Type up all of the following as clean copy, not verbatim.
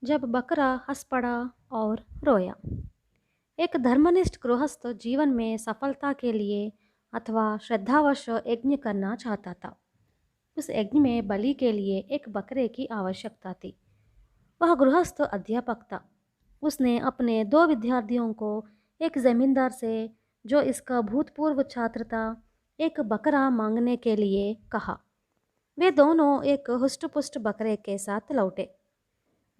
जब बकरा हंस पड़ा और रोया। एक धर्मनिष्ठ गृहस्थ जीवन में सफलता के लिए अथवा श्रद्धावश यज्ञ करना चाहता था। उस यज्ञ में बलि के लिए एक बकरे की आवश्यकता थी। वह गृहस्थ अध्यापक था। उसने अपने दो विद्यार्थियों को, एक जमींदार से जो इसका भूतपूर्व छात्र था, एक बकरा मांगने के लिए कहा। वे दोनों एक हुष्ट-पुष्ट बकरे के साथ लौटे।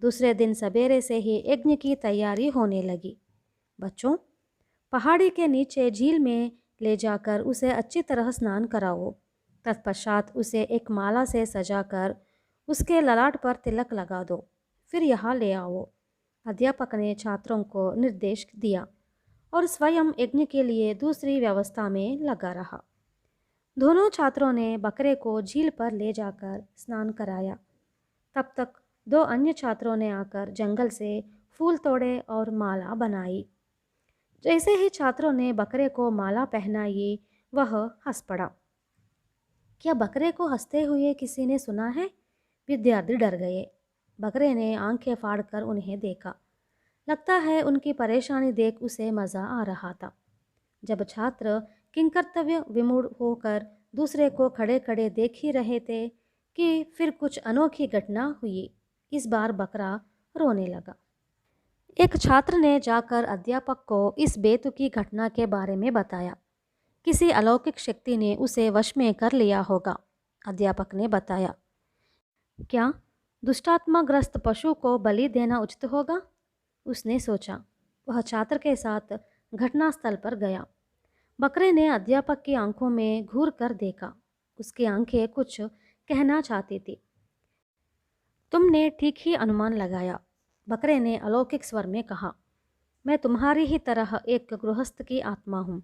दूसरे दिन सवेरे से ही यज्ञ की तैयारी होने लगी। बच्चों, पहाड़ी के नीचे झील में ले जाकर उसे अच्छी तरह स्नान कराओ। तत्पश्चात उसे एक माला से सजाकर उसके ललाट पर तिलक लगा दो। फिर यहाँ ले आओ। अध्यापक ने छात्रों को निर्देश दिया और स्वयं यज्ञ के लिए दूसरी व्यवस्था में लगा रहा। दोनों छात्रों ने बकरे को झील पर ले जाकर स्नान कराया। तब तक दो अन्य छात्रों ने आकर जंगल से फूल तोड़े और माला बनाई। जैसे ही छात्रों ने बकरे को माला पहनाई, वह हंस पड़ा। क्या बकरे को हंसते हुए किसी ने सुना है? विद्यार्थी डर गए। बकरे ने आंखें फाड़कर उन्हें देखा। लगता है उनकी परेशानी देख उसे मज़ा आ रहा था। जब छात्र किंकर्तव्य विमूढ़ होकर दूसरे को खड़े खड़े देख ही रहे थे कि फिर कुछ अनोखी घटना हुई। इस बार बकरा रोने लगा। एक छात्र ने जाकर अध्यापक को इस बेतुकी घटना के बारे में बताया। किसी अलौकिक शक्ति ने उसे वश में कर लिया होगा, अध्यापक ने बताया। क्या दुष्टात्माग्रस्त पशु को बलि देना उचित होगा? उसने सोचा। वह छात्र के साथ घटनास्थल पर गया। बकरे ने अध्यापक की आंखों में घूर कर देखा। उसकी आंखें कुछ कहना चाहती थी। तुमने ठीक ही अनुमान लगाया, बकरे ने अलौकिक स्वर में कहा। मैं तुम्हारी ही तरह एक गृहस्थ की आत्मा हूँ।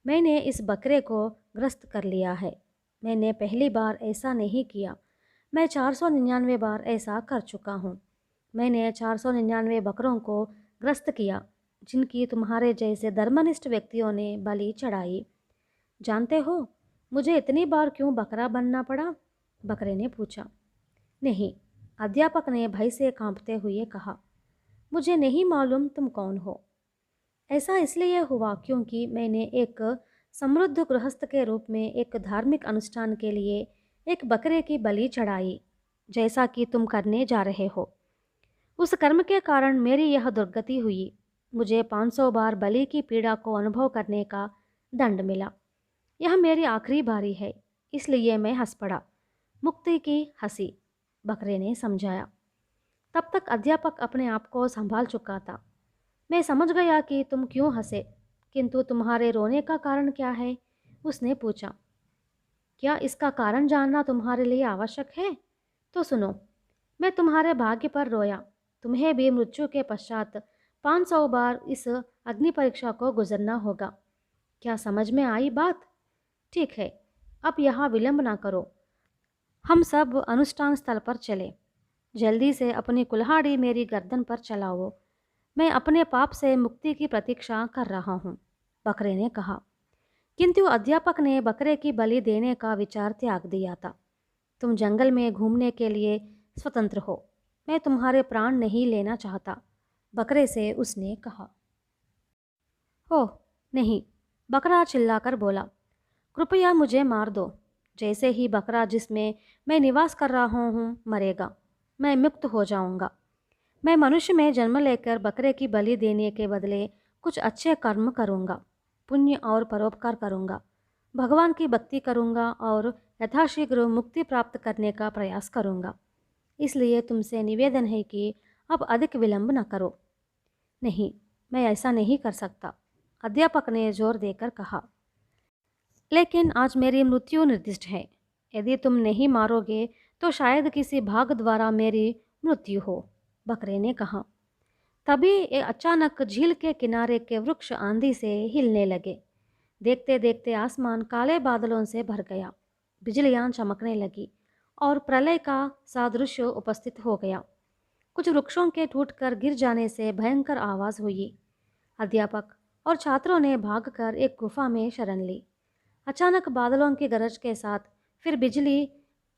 मैंने इस बकरे को ग्रस्त कर लिया है। मैंने पहली बार ऐसा नहीं किया, मैं 499 बार ऐसा कर चुका हूँ। मैंने 499 बकरों को ग्रस्त किया, जिनकी तुम्हारे जैसे धर्मनिष्ठ व्यक्तियों ने बलि चढ़ाई। जानते हो मुझे इतनी बार क्यों बकरा बनना पड़ा? बकरे ने पूछा। नहीं, अध्यापक ने भय से कांपते हुए कहा। मुझे नहीं मालूम तुम कौन हो। ऐसा इसलिए हुआ क्योंकि मैंने एक समृद्ध गृहस्थ के रूप में एक धार्मिक अनुष्ठान के लिए एक बकरे की बलि चढ़ाई, जैसा कि तुम करने जा रहे हो। उस कर्म के कारण मेरी यह दुर्गति हुई। मुझे 500 बार बलि की पीड़ा को अनुभव करने का दंड मिला। यह मेरी आखिरी बारी है, इसलिए मैं हंस पड़ा। मुक्ति की हंसी, बकरे ने समझाया। तब तक अध्यापक अपने आप को संभाल चुका था। मैं समझ गया कि तुम क्यों हंसे, किंतु तुम्हारे रोने का कारण क्या है? उसने पूछा। क्या इसका कारण जानना तुम्हारे लिए आवश्यक है? तो सुनो, मैं तुम्हारे भाग्य पर रोया। तुम्हें भी मृत्यु के पश्चात 500 बार इस अग्नि परीक्षा को गुजरना होगा। क्या समझ में आई बात? ठीक है, अब यहाँ विलंब ना करो। हम सब अनुष्ठान स्थल पर चले। जल्दी से अपनी कुल्हाड़ी मेरी गर्दन पर चलाओ। मैं अपने पाप से मुक्ति की प्रतीक्षा कर रहा हूँ, बकरे ने कहा। किंतु अध्यापक ने बकरे की बलि देने का विचार त्याग दिया था। तुम जंगल में घूमने के लिए स्वतंत्र हो। मैं तुम्हारे प्राण नहीं लेना चाहता, बकरे से उसने कहा। ओह नहीं, बकरा चिल्लाकर बोला। कृपया मुझे मार दो। जैसे ही बकरा जिसमें मैं निवास कर रहा हूँ मरेगा, मैं मुक्त हो जाऊंगा। मैं मनुष्य में जन्म लेकर बकरे की बलि देने के बदले कुछ अच्छे कर्म करूँगा, पुण्य और परोपकार करूँगा, भगवान की भक्ति करूँगा और यथाशीघ्र मुक्ति प्राप्त करने का प्रयास करूँगा। इसलिए तुमसे निवेदन है कि अब अधिक विलंब न करो। नहीं, मैं ऐसा नहीं कर सकता, अध्यापक ने जोर देकर कहा। लेकिन आज मेरी मृत्यु निर्दिष्ट है। यदि तुम नहीं मारोगे तो शायद किसी भाग द्वारा मेरी मृत्यु हो, बकरे ने कहा। तभी अचानक झील के किनारे के वृक्ष आंधी से हिलने लगे। देखते देखते आसमान काले बादलों से भर गया। बिजलियां चमकने लगी और प्रलय का सादृश्य उपस्थित हो गया। कुछ वृक्षों के टूटकर गिर जाने से भयंकर आवाज़ हुई। अध्यापक और छात्रों ने भागकर एक गुफा में शरण ली। अचानक बादलों की गरज के साथ फिर बिजली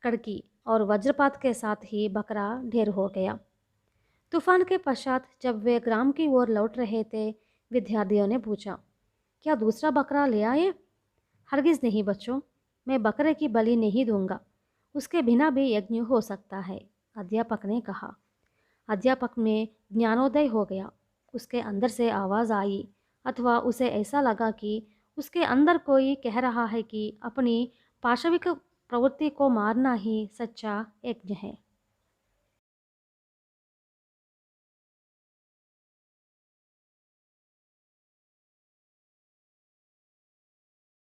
कड़की और वज्रपात के साथ ही बकरा ढेर हो गया। तूफान के पश्चात जब वे ग्राम की ओर लौट रहे थे, विद्यार्थियों ने पूछा, क्या दूसरा बकरा ले आए? हरगिज नहीं बच्चों, मैं बकरे की बलि नहीं दूंगा। उसके बिना भी यज्ञ हो सकता है, अध्यापक ने कहा। अध्यापक में ज्ञानोदय हो गया। उसके अंदर से आवाज़ आई, अथवा उसे ऐसा लगा कि उसके अंदर कोई कह रहा है कि अपनी पाशविक प्रवृत्ति को मारना ही सच्चा यज्ञ है।